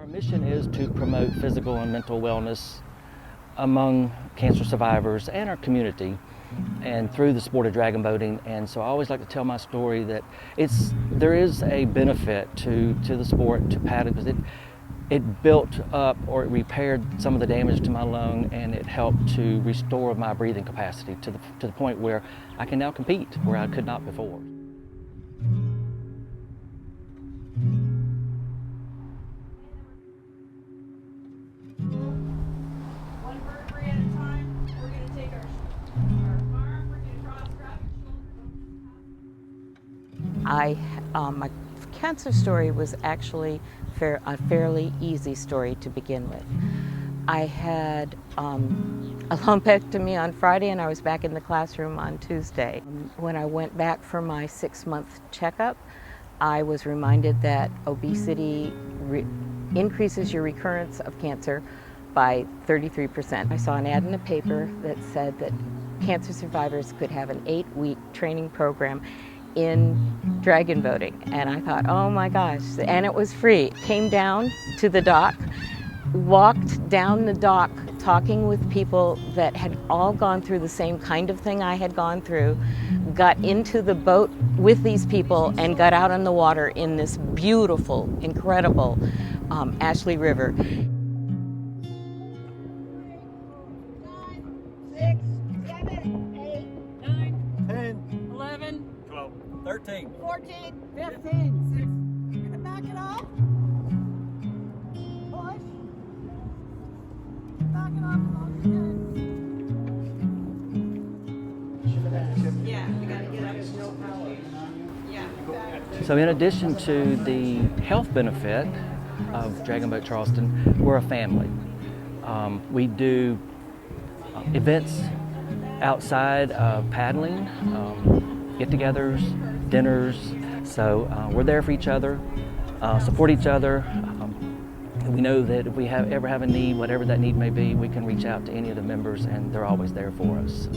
Our mission is to promote physical and mental wellness among cancer survivors and our community, and through the sport of dragon boating. And so I always like to tell my story that there is a benefit to the sport, to paddling, because it built up or it repaired some of the damage to my lung, and it helped to restore my breathing capacity to the point where I can now compete where I could not before. One vertebrae at a time. We're going to take our arm, we're going to cross, grab your shoulder. My cancer story was actually a fairly easy story to begin with. I had a lumpectomy on Friday, and I was back in the classroom on Tuesday. When I went back for my 6-month checkup, I was reminded that obesity increases your recurrence of cancer by 33%. I saw an ad in the paper that said that cancer survivors could have an 8-week training program in dragon boating, and I thought, oh my gosh, and it was free. Came down to the dock, walked down the dock talking with people that had all gone through the same kind of thing I had gone through, got into the boat with these people and got out on the water in this beautiful, incredible Ashley River. 9, 6, 7, 8, 9, 10, 11, 12, 13, 14, 15, 6. Back it up. Push. Back it up. Yeah, we got to get up. No power. Yeah. So in addition to the health benefit of Dragon Boat Charleston, we're a family. We do events outside of paddling, get-togethers, dinners. So we're there for each other, support each other. We know that if we ever have a need, whatever that need may be, we can reach out to any of the members, and they're always there for us.